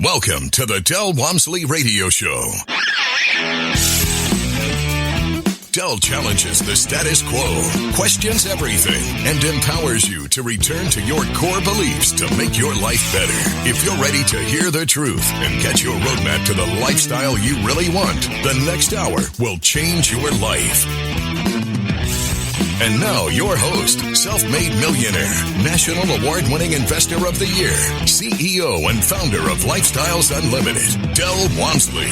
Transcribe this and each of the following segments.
Welcome to the Del Walmsley Radio Show. Del challenges the status quo, questions everything, and empowers you to return to your core beliefs to make your life better. If you're ready to hear the truth and get your roadmap to the lifestyle you really want, the next hour will change your life. And now, your host, self-made millionaire, national award-winning investor of the year, CEO and founder of Lifestyles Unlimited, Del Walmsley.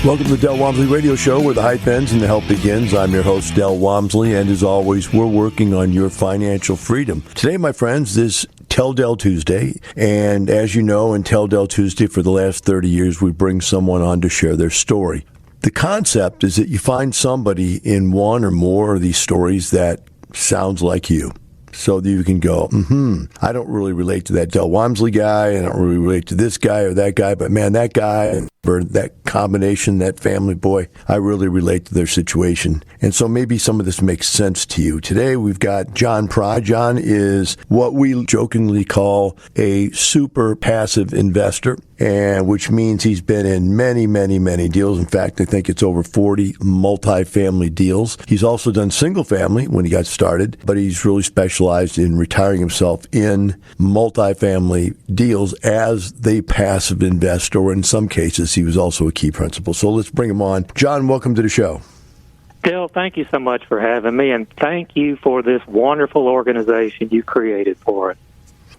Welcome to the Del Walmsley Radio Show, where the hype ends and the help begins. I'm your host, Del Walmsley, and as always, we're working on your financial freedom. Today, my friends, is Tell Del Tuesday, and as you know, in Tell Del Tuesday, for the last 30 years, we bring someone on to share their story. The concept is that you find somebody in one or more of these stories that sounds like you. So that you can go, I don't really relate to that Del Walmsley guy. I don't really relate to this guy or that guy. But man, that guy, or that combination, that family, boy, I really relate to their situation. And so maybe some of this makes sense to you. Today, we've got John Pry. John is what we jokingly call a super passive investor, and which means he's been in many, many, many deals. In fact, I think it's over 40 multifamily deals. He's also done single family when he got started, but he's really specialized in retiring himself in multifamily deals as the passive investor, or in some cases, he was also a key principal. So let's bring him on. John, welcome to the show. Bill, thank you so much for having me, and thank you for this wonderful organization you created for us.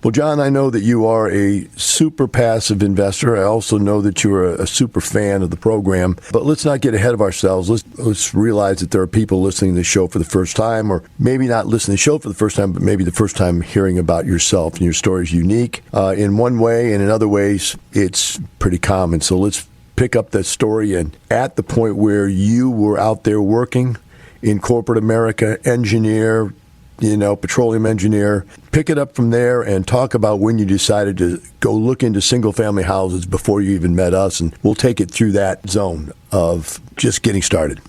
Well, John, I know that you are a super passive investor. I also know that you're a super fan of the program. But let's not get ahead of ourselves. Let's realize that there are people listening to the show for the first time, or maybe not listening to the show for the first time, but maybe the first time hearing about yourself. And your story is unique in one way, and in other ways, it's pretty common. So let's pick up that story, and at the point where you were out there working in corporate America, engineer, petroleum engineer, pick it up from there and talk about when you decided to go look into single-family houses before you even met us, and we'll take it through that zone of just getting started.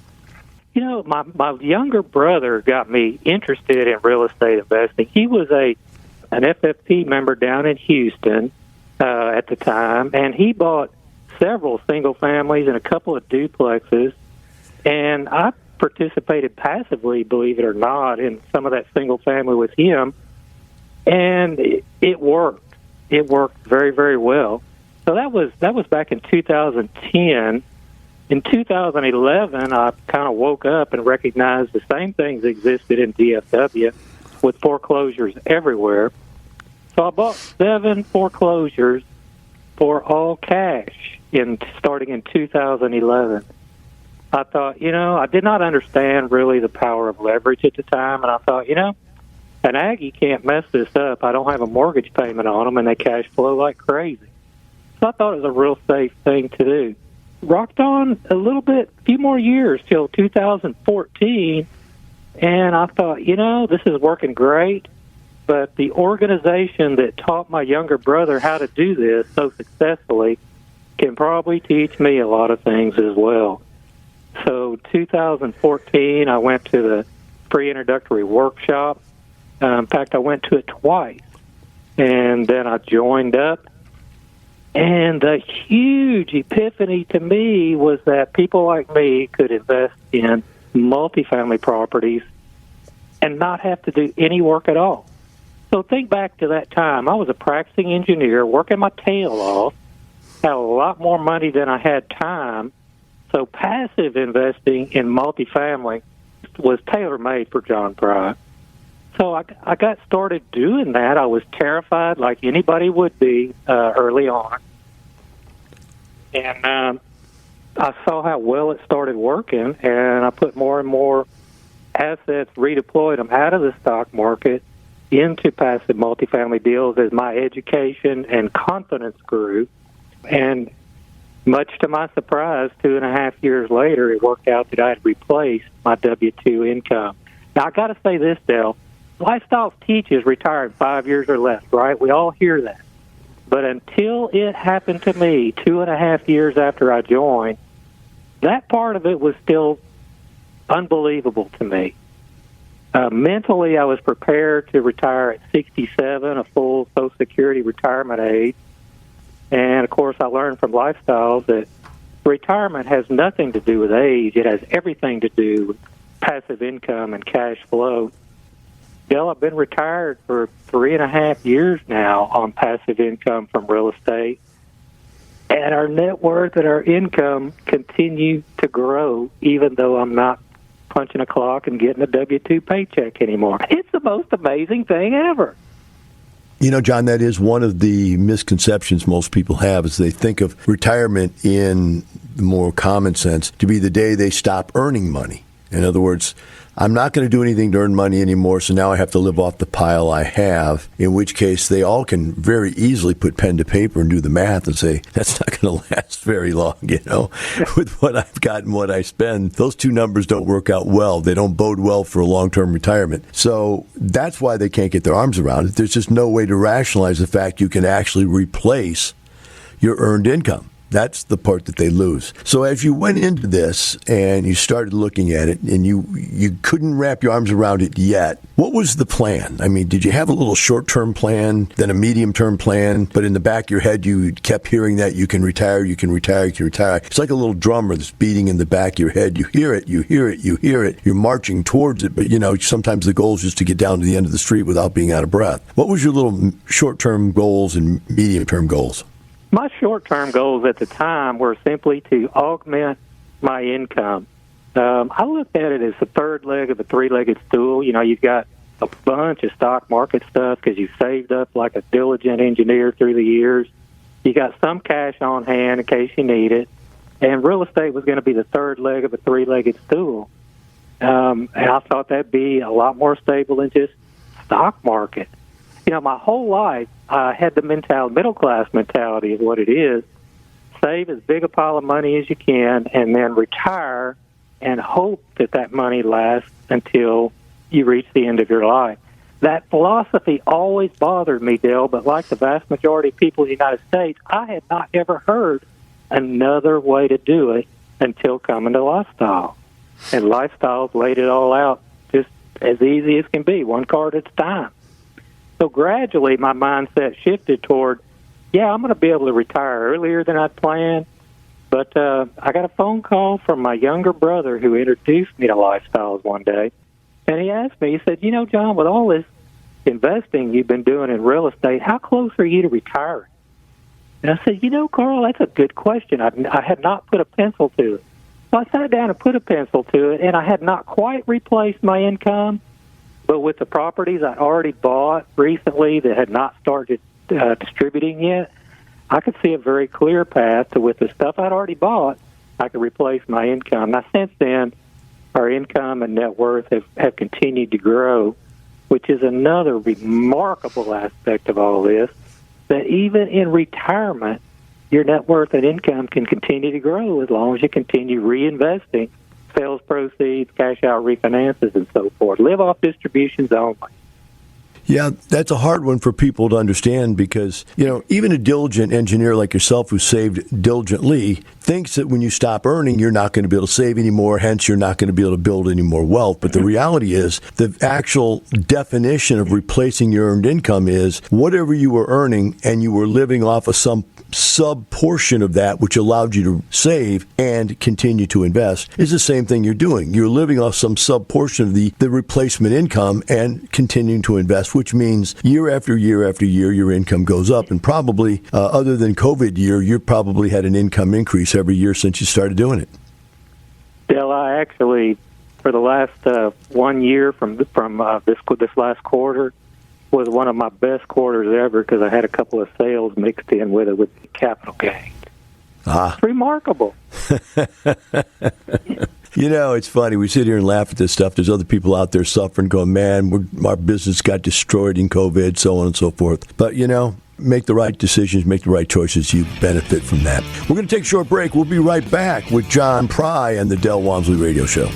My younger brother got me interested in real estate investing. He was an FFP member down in Houston at the time, and he bought several single families and a couple of duplexes, and I participated passively, believe it or not, in some of that single family with him, and it worked. It worked very, very well. So that was back in 2010. In 2011, I kind of woke up and recognized the same things existed in DFW with foreclosures everywhere. So I bought 7 foreclosures for all cash starting in 2011. I thought, I did not understand really the power of leverage at the time, and I thought, an Aggie can't mess this up. I don't have a mortgage payment on them, and they cash flow like crazy. So I thought it was a real safe thing to do. Rocked on a little bit, a few more years till 2014, and I thought, this is working great, but the organization that taught my younger brother how to do this so successfully can probably teach me a lot of things as well. So 2014, I went to the free introductory workshop. In fact, I went to it twice. And then I joined up. And the huge epiphany to me was that people like me could invest in multifamily properties and not have to do any work at all. So think back to that time. I was a practicing engineer, working my tail off, had a lot more money than I had time. So passive investing in multifamily was tailor-made for John Pry. So I got started doing that. I was terrified like anybody would be early on. And I saw how well it started working, and I put more and more assets, redeployed them out of the stock market into passive multifamily deals as my education and confidence grew. And much to my surprise, 2.5 years later, it worked out that I had replaced my W-2 income. Now, I got to say this, Del. Lifestyles teaches retiring 5 years or less, right? We all hear that. But until it happened to me 2.5 years after I joined, that part of it was still unbelievable to me. Mentally, I was prepared to retire at 67, a full Social Security retirement age. And, of course, I learned from Lifestyles that retirement has nothing to do with age. It has everything to do with passive income and cash flow. Dell, I've been retired for 3.5 years now on passive income from real estate. And our net worth and our income continue to grow, even though I'm not punching a clock and getting a W-2 paycheck anymore. It's the most amazing thing ever. You know, John, that is one of the misconceptions most people have is they think of retirement in the more common sense to be the day they stop earning money. In other words, I'm not going to do anything to earn money anymore, so now I have to live off the pile I have, in which case they all can very easily put pen to paper and do the math and say, that's not going to last very long, you know. With what I've got and what I spend, those two numbers don't work out well. They don't bode well for a long-term retirement. So that's why they can't get their arms around it. There's just no way to rationalize the fact you can actually replace your earned income. That's the part that they lose. So as you went into this and you started looking at it and you couldn't wrap your arms around it yet, what was the plan? I mean, did you have a little short-term plan, then a medium-term plan, but in the back of your head you kept hearing that you can retire, you can retire, you can retire. It's like a little drummer that's beating in the back of your head. You hear it, you hear it, you hear it. You're marching towards it, but, you know, sometimes the goal is just to get down to the end of the street without being out of breath. What was your little short-term goals and medium-term goals? My short-term goals at the time were simply to augment my income. I looked at it as the third leg of a three-legged stool. You know, you've got a bunch of stock market stuff because you saved up like a diligent engineer through the years. You got some cash on hand in case you need it. And real estate was going to be the third leg of a three-legged stool. And I thought that'd be a lot more stable than just stock market. You know, my whole life, I had the middle-class mentality of what it is. Save as big a pile of money as you can and then retire and hope that that money lasts until you reach the end of your life. That philosophy always bothered me, Dale, but like the vast majority of people in the United States, I had not ever heard another way to do it until coming to Lifestyle. And Lifestyles laid it all out just as easy as can be, one card at a time. So gradually, my mindset shifted toward, I'm going to be able to retire earlier than I'd planned. But I got a phone call from my younger brother who introduced me to Lifestyles one day. And he asked me, he said, you know, John, with all this investing you've been doing in real estate, how close are you to retiring? And I said, you know, Carl, that's a good question. I had not put a pencil to it. So I sat down and put a pencil to it, and I had not quite replaced my income. But with the properties I already bought recently that had not started distributing yet, I could see a very clear path to, with the stuff I'd already bought, I could replace my income. Now, since then, our income and net worth have continued to grow, which is another remarkable aspect of all this, that even in retirement, your net worth and income can continue to grow as long as you continue reinvesting sales proceeds, cash out refinances, and so forth. Live off distributions only. Yeah, that's a hard one for people to understand because, you know, even a diligent engineer like yourself who saved diligently thinks that when you stop earning, you're not going to be able to save anymore, hence you're not going to be able to build any more wealth. But the reality is the actual definition of replacing your earned income is whatever you were earning and you were living off of some sub-portion of that which allowed you to save and continue to invest is the same thing you're doing. You're living off some sub-portion of the replacement income and continuing to invest, which means year after year after year, your income goes up. And probably, other than COVID year, you probably had an income increase every year since you started doing it. Dale, I actually, for the last 1 year from this last quarter, was one of my best quarters ever because I had a couple of sales mixed in with it with capital gains. It's remarkable. You know, it's funny. We sit here and laugh at this stuff. There's other people out there suffering, going, man, our business got destroyed in COVID, so on and so forth. But, you know, make the right decisions, make the right choices. You benefit from that. We're going to take a short break. We'll be right back with John Pry and the Del Walmsley Radio Show.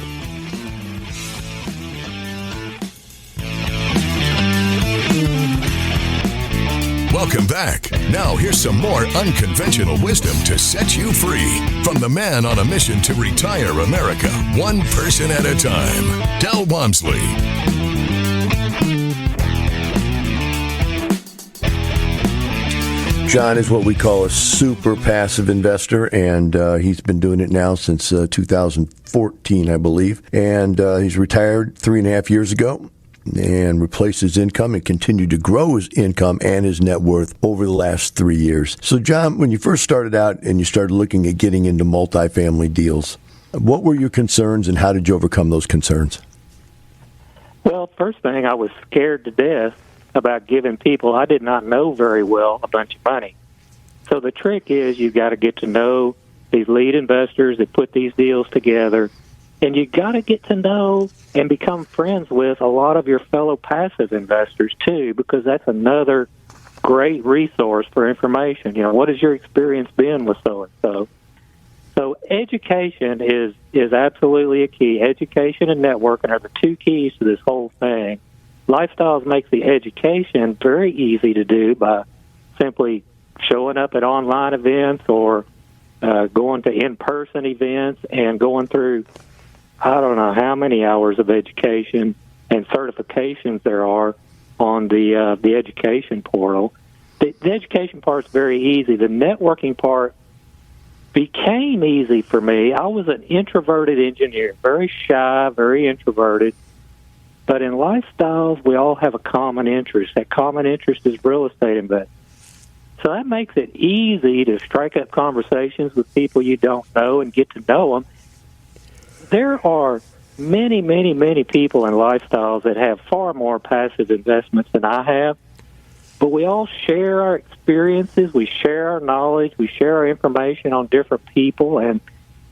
Welcome back. Now here's some more unconventional wisdom to set you free from the man on a mission to retire America, one person at a time, Del Walmsley. John is what we call a super passive investor, and he's been doing it now since 2014, I believe. And he's retired 3.5 years ago and replaced his income and continued to grow his income and his net worth over the last 3 years. So, John, when you first started out and you started looking at getting into multifamily deals, what were your concerns and how did you overcome those concerns? Well, first thing, I was scared to death about giving people I did not know very well a bunch of money. So the trick is you've got to get to know these lead investors that put these deals together, and you've got to get to know and become friends with a lot of your fellow passive investors, too, because that's another great resource for information. You know, what has your experience been with so-and-so? So education is absolutely a key. Education and networking are the two keys to this whole thing. Lifestyles makes the education very easy to do by simply showing up at online events or going to in-person events and going through, I don't know how many hours of education and certifications there are on the education portal. The education part's very easy. The networking part became easy for me. I was an introverted engineer, very shy, very introverted. But in lifestyles, we all have a common interest. That common interest is real estate investing. So that makes it easy to strike up conversations with people you don't know and get to know them. There are many, many, many people in lifestyles that have far more passive investments than I have. But we all share our experiences, we share our knowledge, we share our information on different people, and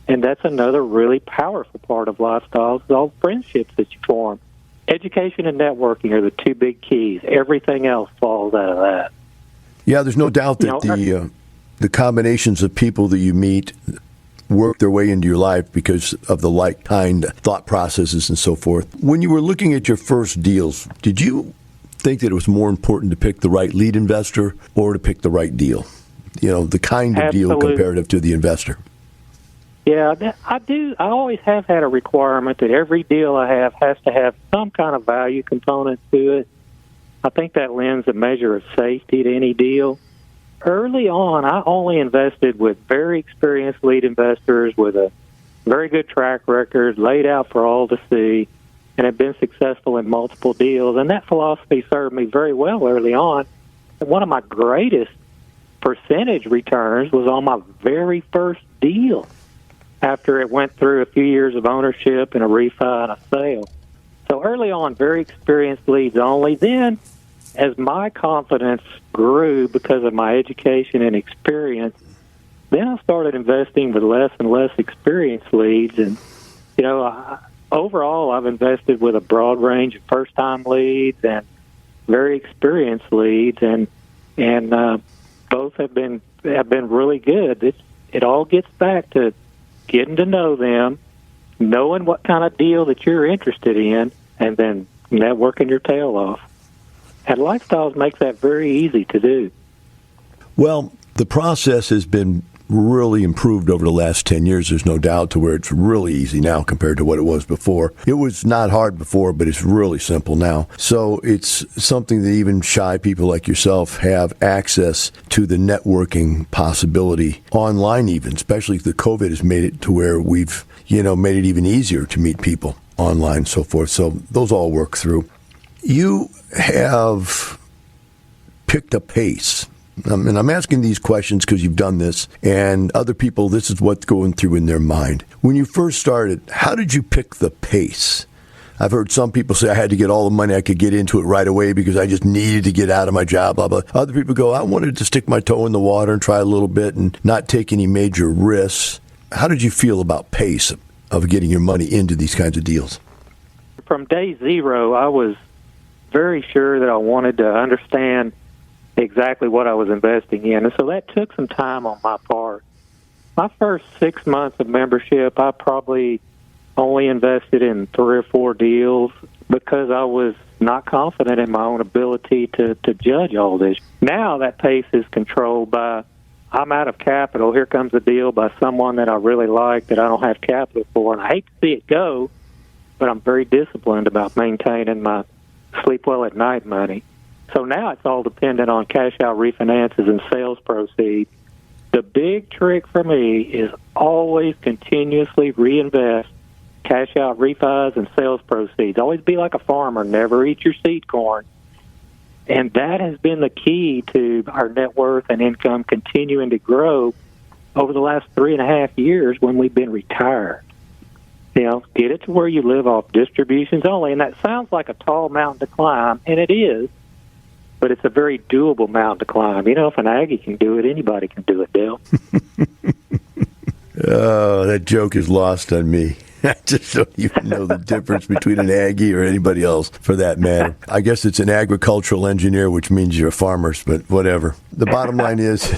that's another really powerful part of lifestyles, is all friendships that you form. Education and networking are the two big keys. Everything else falls out of that. Yeah, there's no doubt that the combinations of people that you meet work their way into your life because of the like kind thought processes and so forth. When you were looking at your first deals, did you think that it was more important to pick the right lead investor or to pick the right deal? You know, the kind of Absolutely. deal comparative to the investor. Yeah, I do. I always have had a requirement that every deal I have has to have some kind of value component to it. I think that lends a measure of safety to any deal. Early on, I only invested with very experienced lead investors with a very good track record, laid out for all to see, and have been successful in multiple deals. And that philosophy served me very well early on. One of my greatest percentage returns was on my very first deal, after it went through a few years of ownership and a refi and a sale. So early on, very experienced leads only. Then, as my confidence grew because of my education and experience, then I started investing with less and less experienced leads. And, you know, overall, I've invested with a broad range of first-time leads and very experienced leads, and both have been really good. It all gets back to getting to know them, knowing what kind of deal that you're interested in, and then networking your tail off. And Lifestyles makes that very easy to do. Well, the process has been really improved over the last 10 years, there's no doubt, to where it's really easy now compared to what it was before. It was not hard before, but it's really simple now. So it's something that even shy people like yourself have access to the networking possibility online even, especially if the COVID has made it to where we've, made it even easier to meet people online and so forth. So those all work through. You have picked a pace. And I'm asking these questions because you've done this, and other people, this is what's going through in their mind. When you first started, how did you pick the pace? I've heard some people say I had to get all the money I could get into it right away because I just needed to get out of my job, blah, blah. Other people go, I wanted to stick my toe in the water and try a little bit and not take any major risks. How did you feel about pace of getting your money into these kinds of deals? From day zero, I was very sure that I wanted to understand exactly what I was investing in. And so that took some time on my part. My first 6 months of membership, I probably only invested in 3 or 4 deals because I was not confident in my own ability to judge all this. Now that pace is controlled by, I'm out of capital, here comes a deal by someone that I really like that I don't have capital for, and I hate to see it go, but I'm very disciplined about maintaining my sleep well at night money. So now it's all dependent on cash-out refinances and sales proceeds. The big trick for me is always continuously reinvest cash-out refis and sales proceeds. Always be like a farmer. Never eat your seed corn. And that has been the key to our net worth and income continuing to grow over the last 3.5 years when we've been retired. Get it to where you live off distributions only. And that sounds like a tall mountain to climb, and it is, but it's a very doable mountain to climb. If an Aggie can do it, anybody can do it, Dale. Oh, that joke is lost on me. I just don't even know the difference between an Aggie or anybody else, for that matter. I guess it's an agricultural engineer, which means you're farmers, but whatever. The bottom line is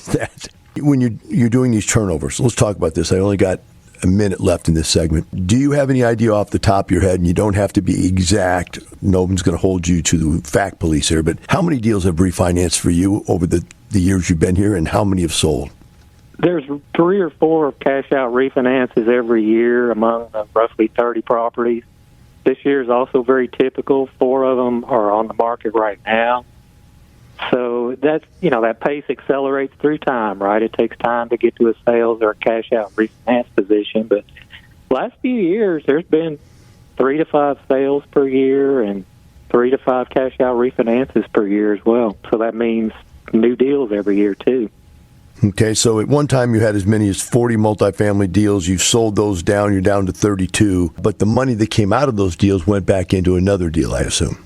that when you're doing these turnovers, let's talk about this. I only got a minute left in this segment. Do you have any idea off the top of your head, and you don't have to be exact, no one's going to hold you to the fact police here, but how many deals have refinanced for you over the years you've been here, and how many have sold? There's 3 or 4 cash-out refinances every year among roughly 30 properties. This year is also very typical. 4 of them are on the market right now. So that's, that pace accelerates through time, right? It takes time to get to a sales or a cash-out refinance position. But last few years, there's been 3 to 5 sales per year and 3 to 5 cash-out refinances per year as well. So that means new deals every year, too. Okay, so at one time you had as many as 40 multifamily deals. You've sold those down. You're down to 32. But the money that came out of those deals went back into another deal, I assume.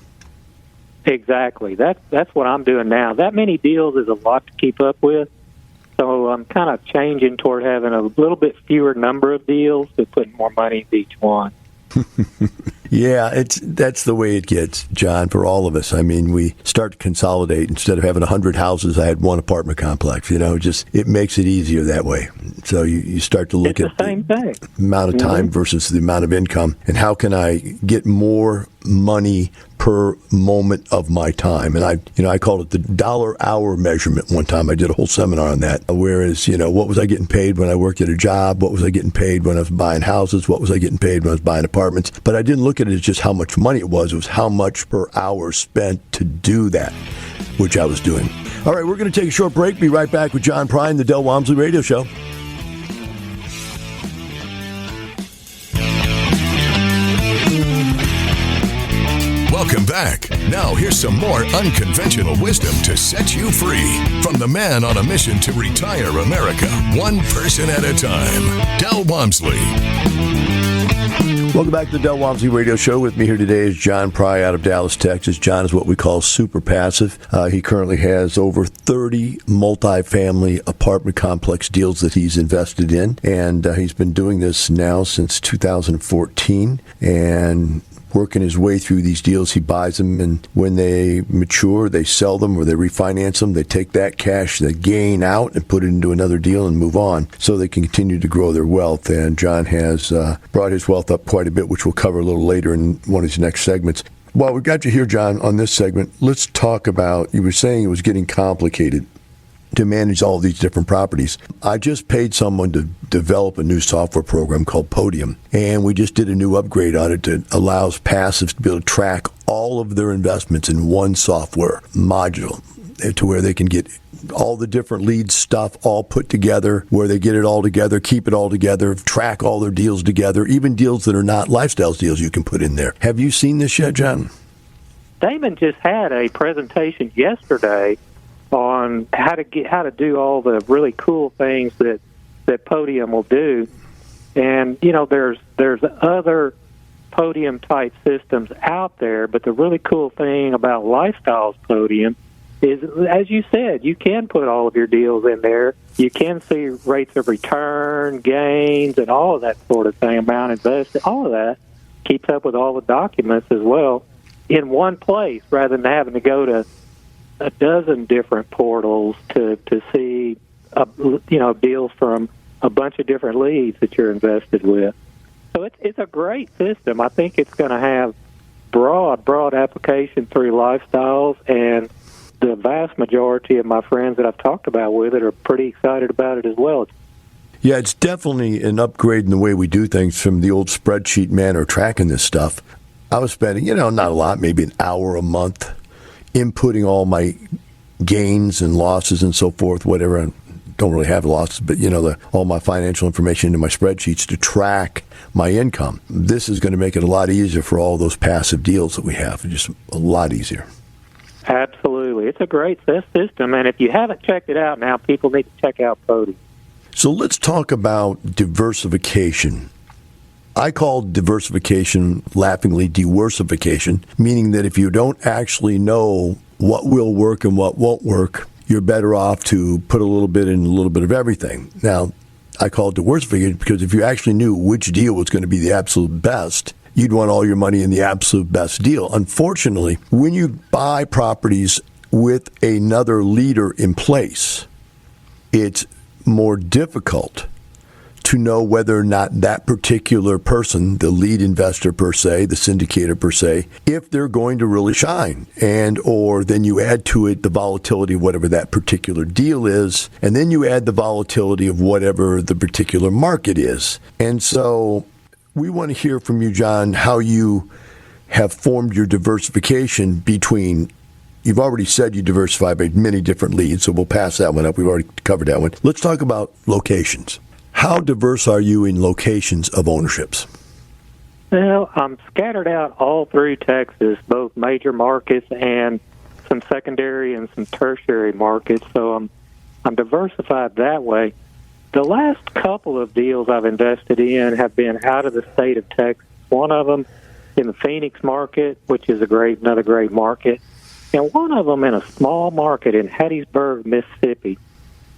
Exactly. That's what I'm doing now. That many deals is a lot to keep up with. So I'm kind of changing toward having a little bit fewer number of deals, but putting more money into each one. Yeah, that's the way it gets, John, for all of us. I mean, we start to consolidate. Instead of having 100 houses, I had one apartment complex. It makes it easier that way. So you start to look at the amount of time versus the amount of income, and how can I get more money per moment of my time. And I called it the dollar-hour measurement one time. I did a whole seminar on that. Whereas, what was I getting paid when I worked at a job? What was I getting paid when I was buying houses? What was I getting paid when I was buying apartments? But I didn't look at it as just how much money it was. It was how much per hour spent to do that, which I was doing. All right, we're going to take a short break. Be right back with John Prine, the Del Walmsley Radio Show. Welcome back. Now here's some more unconventional wisdom to set you free from the man on a mission to retire America, one person at a time, Del Walmsley. Welcome back to the Del Walmsley Radio Show. With me here today is John Pry out of Dallas, Texas. John is what we call super passive. He currently has over 30 multifamily apartment complex deals that he's invested in, and he's been doing this now since 2014, and working his way through these deals. He buys them, and when they mature, they sell them or they refinance them. They take that cash, they gain out, and put it into another deal and move on so they can continue to grow their wealth. And John has brought his wealth up quite a bit, which we'll cover a little later in one of his next segments. Well, we've got you here, John, on this segment. Let's talk about, you were saying it was getting complicated to manage all these different properties. I just paid someone to develop a new software program called Podium, and we just did a new upgrade on it that allows passives to be able to track all of their investments in one software module, to where they can get all the different lead stuff all put together, where they get it all together, keep it all together, track all their deals together, even deals that are not lifestyle deals you can put in there. Have you seen this yet, John? Damon just had a presentation yesterday on how to do all the really cool things that Podium will do. And there's other Podium type systems out there, but the really cool thing about Lifestyles Podium is, as you said, you can put all of your deals in there. You can see rates of return, gains, and all of that sort of thing, amount invested, all of that keeps up with all the documents as well in one place, rather than having to go to a dozen different portals to see deals from a bunch of different leads that you're invested with. So it's a great system. I think it's going to have broad application through Lifestyles, and the vast majority of my friends that I've talked about with it are pretty excited about it as well. Yeah, it's definitely an upgrade in the way we do things from the old spreadsheet manner of tracking this stuff. I was spending, not a lot, maybe an hour a month inputting all my gains and losses and so forth, whatever. I don't really have losses, but all my financial information into my spreadsheets to track my income. This is going to make it a lot easier for all those passive deals that we have. Just a lot easier. Absolutely. It's a great system, and if you haven't checked it out now, people need to check out Podium. So let's talk about diversification. I call diversification laughingly diversification, meaning that if you don't actually know what will work and what won't work, you're better off to put a little bit in a little bit of everything. Now, I call it diversification because if you actually knew which deal was going to be the absolute best, you'd want all your money in the absolute best deal. Unfortunately, when you buy properties with another leader in place, it's more difficult to know whether or not that particular person, the lead investor per se, the syndicator per se, if they're going to really shine. And or then you add to it the volatility of whatever that particular deal is, and then you add the volatility of whatever the particular market is. And so we want to hear from you, John, how you have formed your diversification between. You've already said you diversify by many different leads, so we'll pass that one up. We've already covered that one. Let's talk about locations. How diverse are you in locations of ownerships? Well, I'm scattered out all through Texas, both major markets and some secondary and some tertiary markets, so I'm diversified that way. The last couple of deals I've invested in have been out of the state of Texas. One of them in the Phoenix market, which is another great market, and one of them in a small market in Hattiesburg, Mississippi.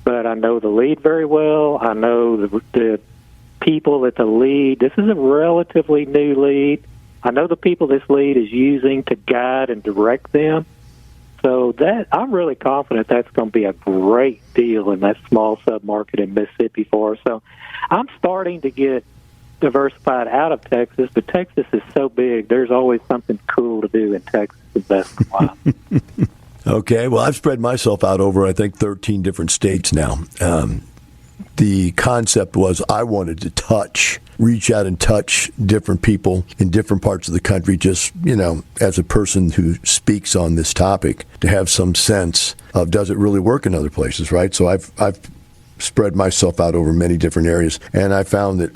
But I know the lead very well. I know the people at the lead. This is a relatively new lead. I know the people this lead is using to guide and direct them. So that I'm really confident that's going to be a great deal in that small sub-market in Mississippi for us. So I'm starting to get diversified out of Texas, but Texas is so big, there's always something cool to do in Texas investment-wise. Okay, well, I've spread myself out over, I think, 13 different states now. The concept was I wanted to reach out and touch different people in different parts of the country, just, as a person who speaks on this topic, to have some sense of does it really work in other places, right? So I've spread myself out over many different areas, and I found that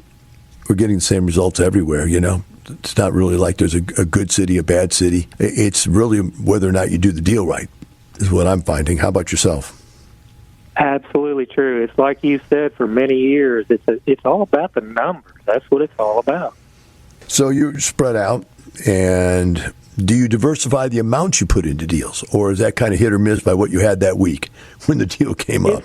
we're getting the same results everywhere, It's not really like there's a good city, a bad city. It's really whether or not you do the deal right is what I'm finding. How about yourself? Absolutely true. It's like you said for many years. It's all about the numbers. That's what it's all about. So you're spread out, and do you diversify the amounts you put into deals, or is that kind of hit or miss by what you had that week when the deal came up?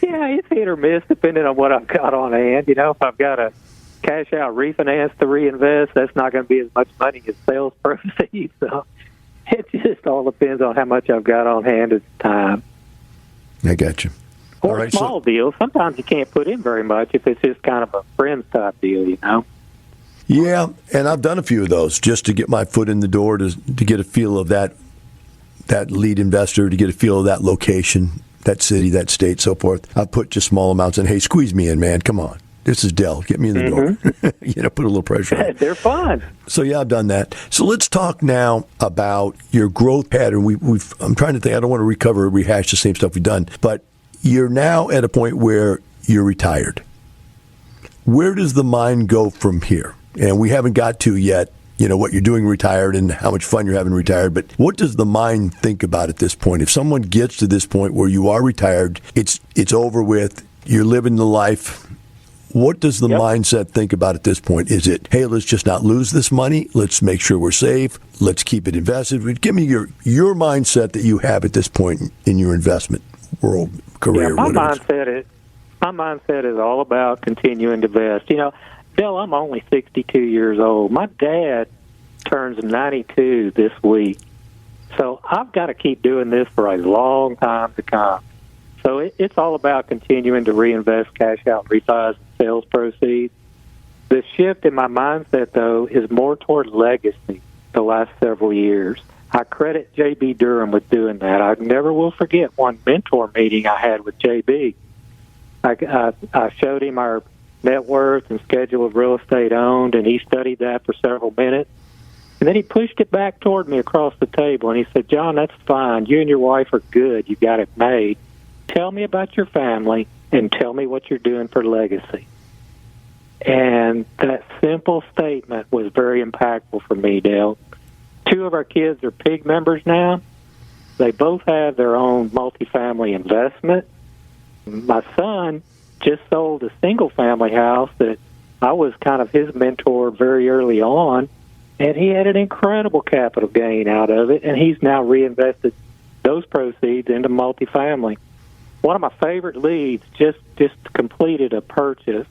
It's hit or miss depending on what I've got on hand. If I've got a cash out refinance to reinvest, that's not going to be as much money as sales proceeds. So it just all depends on how much I've got on hand at the time. I got you. Or right, small deals. Sometimes you can't put in very much if it's just kind of a friends type deal, Yeah, and I've done a few of those just to get my foot in the door, to get a feel of that lead investor, to get a feel of that location, that city, that state, so forth. I've put just small amounts in. Hey, squeeze me in, man. Come on. This is Dell. Get me in the door. Put a little pressure on. They're fun. So, yeah, I've done that. So let's talk now about your growth pattern. I'm trying to think. I don't want to rehash the same stuff we've done. But you're now at a point where you're retired. Where does the mind go from here? And we haven't got to yet, what you're doing retired and how much fun you're having retired. But what does the mind think about at this point? If someone gets to this point where you are retired, it's over with, you're living the life. What does the mindset think about at this point? Is it, hey, let's just not lose this money. Let's make sure we're safe. Let's keep it invested. Give me your mindset that you have at this point in your investment world, career. My mindset is all about continuing to invest. Bill, I'm only 62 years old. My dad turns 92 this week. So I've got to keep doing this for a long time to come. So it's all about continuing to reinvest cash out refis and sales proceeds. The shift in my mindset, though, is more toward legacy the last several years. I credit J.B. Durham with doing that. I never will forget one mentor meeting I had with J.B. I showed him our net worth and schedule of real estate owned, and he studied that for several minutes. And then he pushed it back toward me across the table, and he said, John, that's fine. You and your wife are good. You got it made. Tell me about your family, and tell me what you're doing for legacy. And that simple statement was very impactful for me, Dale. 2 of our kids are PIG members now. They both have their own multifamily investment. My son just sold a single-family house that I was kind of his mentor very early on, and he had an incredible capital gain out of it, and he's now reinvested those proceeds into multifamily. One of my favorite leads just completed a purchase,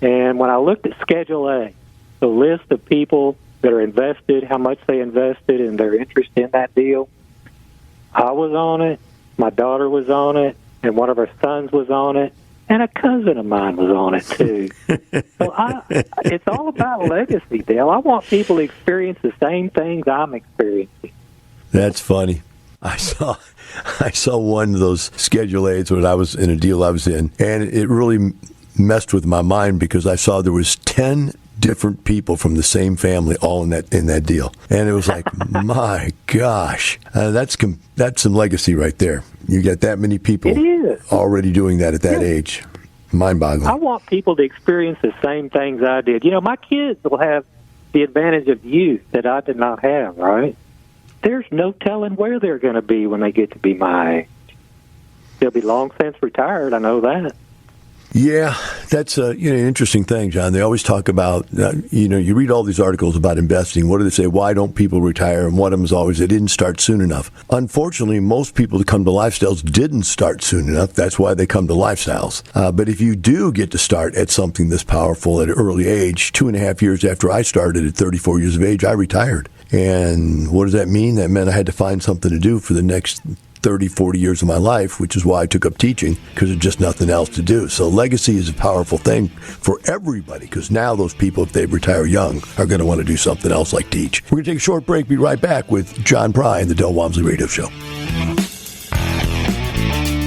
and when I looked at Schedule A, the list of people that are invested, how much they invested, and their interest in that deal, I was on it, my daughter was on it, and one of our sons was on it, and a cousin of mine was on it, too. So it's all about legacy, Dale. I want people to experience the same things I'm experiencing. That's funny. I saw one of those Schedule A's when I was in a deal I was in, and it really messed with my mind because I saw there was 10 different people from the same family all in that deal. And it was like, my gosh, that's some legacy right there. You get that many people already doing that at that age. Mind-boggling. I want people to experience the same things I did. You know, my kids will have the advantage of youth that I did not have, right? There's no telling where they're going to be when they get to be my age. They'll be long since retired, I know that. Yeah, that's an interesting thing, John. They always talk about, you read all these articles about investing. What do they say? Why don't people retire? And one of them is always, they didn't start soon enough. Unfortunately, most people that come to lifestyles didn't start soon enough. That's why they come to lifestyles. But if you do get to start at something this powerful at an early age, 2.5 years after I started at 34 years of age, I retired. And what does that mean? That meant I had to find something to do for the next 30, 40 years of my life, which is why I took up teaching, because there's just nothing else to do. So legacy is a powerful thing for everybody, because now those people, if they retire young, are going to want to do something else like teach. We're going to take a short break, be right back with John Pry and the Del Walmsley Radio Show.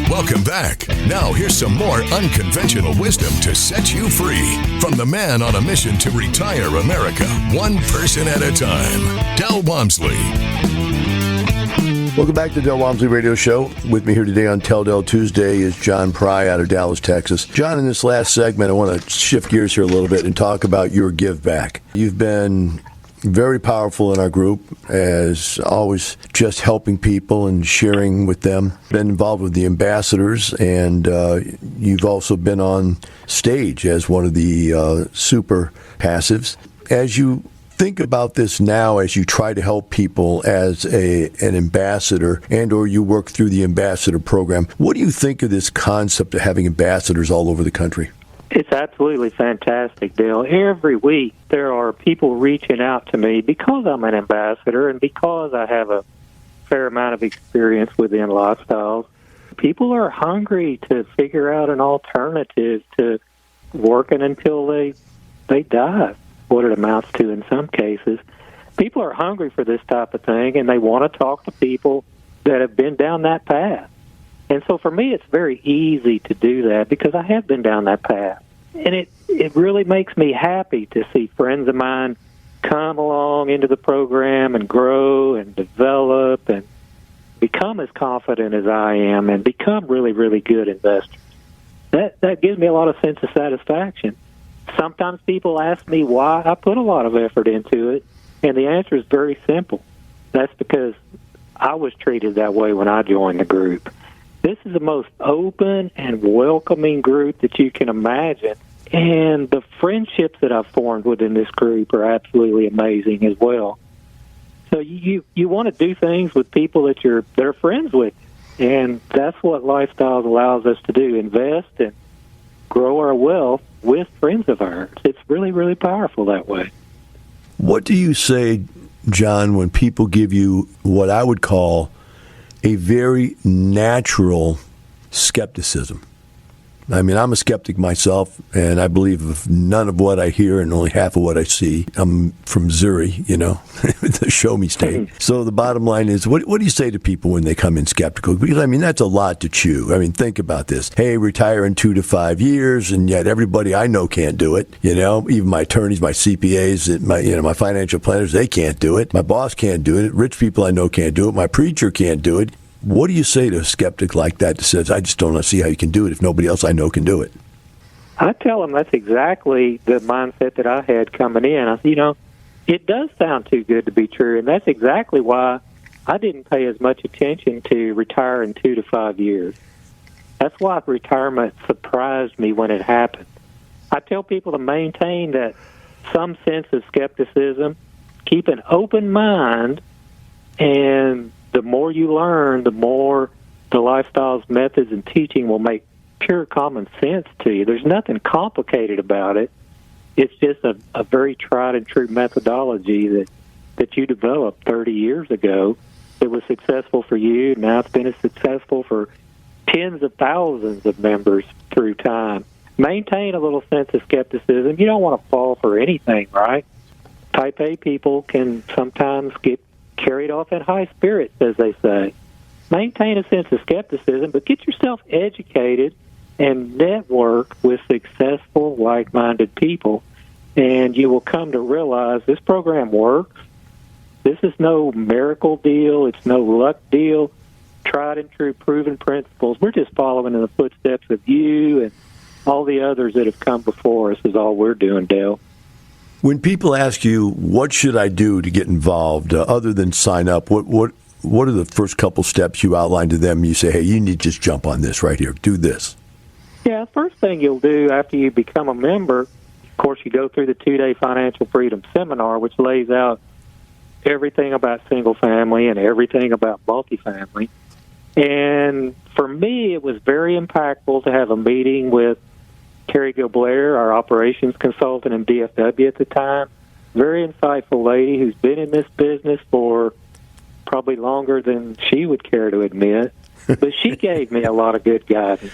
Welcome back. Now here's some more unconventional wisdom to set you free from the man on a mission to retire America, one person at a time, Del Walmsley. Welcome back to the Del Walmsley Radio Show. With me here today on Tell Del Tuesday is John Pry out of Dallas, Texas. John, in this last segment, I want to shift gears here a little bit and talk about your give back. You've been very powerful in our group, as always, just helping people and sharing with them. Been involved with the ambassadors, and you've also been on stage as one of the super passives. As you think about this now, as you try to help people as an ambassador, and or you work through the ambassador program, what do you think of this concept of having ambassadors all over the country? It's absolutely fantastic, Dale. Every week there are people reaching out to me because I'm an ambassador and because I have a fair amount of experience within lifestyles. People are hungry to figure out an alternative to working until they die, what it amounts to in some cases. People are hungry for this type of thing, and they want to talk to people that have been down that path. And so for me, it's very easy to do that because I have been down that path. And it really makes me happy to see friends of mine come along into the program and grow and develop and become as confident as I am and become really, really good investors. That gives me a lot of sense of satisfaction. Sometimes people ask me why I put a lot of effort into it, and the answer is very simple. That's because I was treated that way when I joined the group. This is the most open and welcoming group that you can imagine, and the friendships that I've formed within this group are absolutely amazing as well. So you want to do things with people that they're friends with, and that's what Lifestyles allows us to do, invest and grow our wealth with friends of ours. It's really, really powerful that way. What do you say, John, when people give you what I would call a very natural skepticism? I mean, I'm a skeptic myself, and I believe none of what I hear and only half of what I see. I'm from Missouri, the show me state. So the bottom line is, what do you say to people when they come in skeptical? Because, I mean, that's a lot to chew. I mean, think about this. Hey, retire in 2 to 5 years, and yet everybody I know can't do it. Even my attorneys, my CPAs, my financial planners, they can't do it. My boss can't do it. Rich people I know can't do it. My preacher can't do it. What do you say to a skeptic like that says, I just don't see how you can do it if nobody else I know can do it? I tell them that's exactly the mindset that I had coming in. I said, it does sound too good to be true, and that's exactly why I didn't pay as much attention to retire in 2 to 5 years. That's why retirement surprised me when it happened. I tell people to maintain that some sense of skepticism, keep an open mind, and the more you learn, the more the lifestyles, methods, and teaching will make pure common sense to you. There's nothing complicated about it. It's just a very tried and true methodology that you developed 30 years ago. It was successful for you. Now it's been as successful for tens of thousands of members through time. Maintain a little sense of skepticism. You don't want to fall for anything, right? Type A people can sometimes get carried off in high spirits, as they say. Maintain a sense of skepticism, but get yourself educated and network with successful, like-minded people, and you will come to realize this program works. This is no miracle deal. It's no luck deal. Tried and true, proven principles. We're just following in the footsteps of you and all the others that have come before us is all we're doing, Dale. When people ask you, what should I do to get involved, other than sign up, what are the first couple steps you outline to them? You say, hey, you need to just jump on this right here. Do this. Yeah, first thing you'll do after you become a member, of course, you go through the 2-day Financial Freedom Seminar, which lays out everything about single family and everything about multifamily. And for me, it was very impactful to have a meeting with Carrie Gilblair, our operations consultant in DFW at the time. Very insightful lady who's been in this business for probably longer than she would care to admit. But she gave me a lot of good guidance.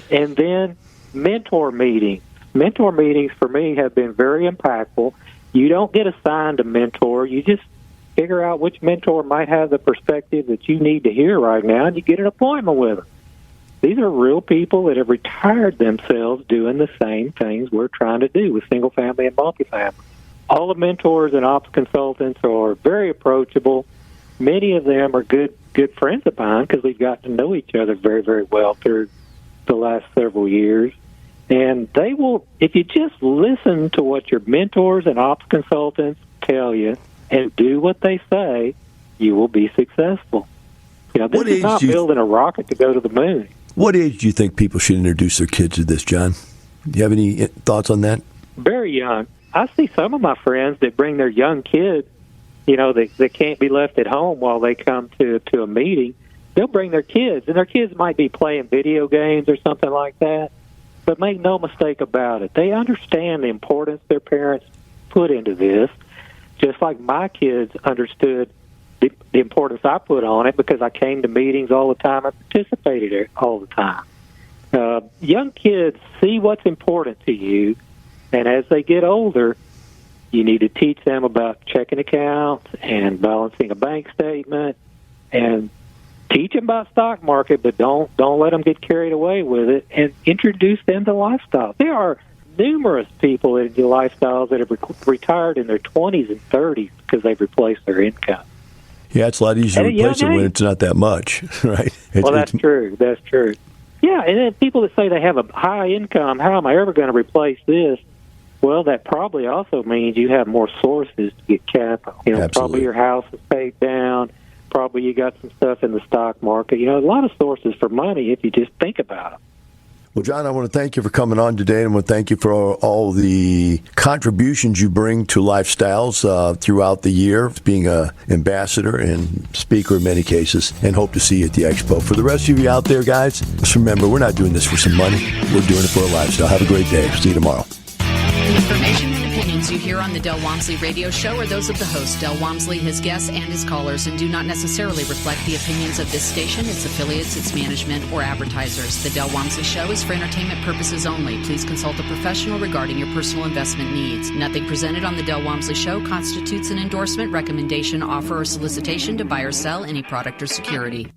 And then mentor meetings. Mentor meetings for me have been very impactful. You don't get assigned a mentor. You just figure out which mentor might have the perspective that you need to hear right now, and you get an appointment with them. These are real people that have retired themselves doing the same things we're trying to do with single family and multifamily. All the mentors and ops consultants are very approachable. Many of them are good friends of mine because we've gotten to know each other very, very well through the last several years. And they will, if you just listen to what your mentors and ops consultants tell you and do what they say, you will be successful. This is not building a rocket to go to the moon. What age do you think people should introduce their kids to this, John? Do you have any thoughts on that? Very young. I see some of my friends that bring their young kids, they can't be left at home while they come to a meeting. They'll bring their kids, and their kids might be playing video games or something like that. But make no mistake about it, they understand the importance their parents put into this, just like my kids understood the importance I put on it because I came to meetings all the time and participated all the time. Young kids see what's important to you, and as they get older, you need to teach them about checking accounts and balancing a bank statement, and teach them about stock market, but don't let them get carried away with it, and introduce them to lifestyles. There are numerous people in the lifestyles that have retired in their 20s and 30s because they've replaced their income. Yeah, it's a lot easier to replace it when it's not that much, right? That's true. That's true. Yeah, and then people that say they have a high income, how am I ever going to replace this? Well, that probably also means you have more sources to get capital. Probably your house is paid down. Probably you got some stuff in the stock market. A lot of sources for money if you just think about them. Well, John, I want to thank you for coming on today, and I want to thank you for all the contributions you bring to lifestyles throughout the year, being an ambassador and speaker in many cases, and hope to see you at the expo. For the rest of you out there, guys, just remember, we're not doing this for some money. We're doing it for a lifestyle. Have a great day. See you tomorrow. The information and opinions you you hear on the Del Walmsley Radio Show are those of the host, Del Walmsley, his guests, and his callers, and do not necessarily reflect the opinions of this station, its affiliates, its management, or advertisers. The Del Walmsley Show is for entertainment purposes only. Please consult a professional regarding your personal investment needs. Nothing presented on the Del Walmsley Show constitutes an endorsement, recommendation, offer, or solicitation to buy or sell any product or security.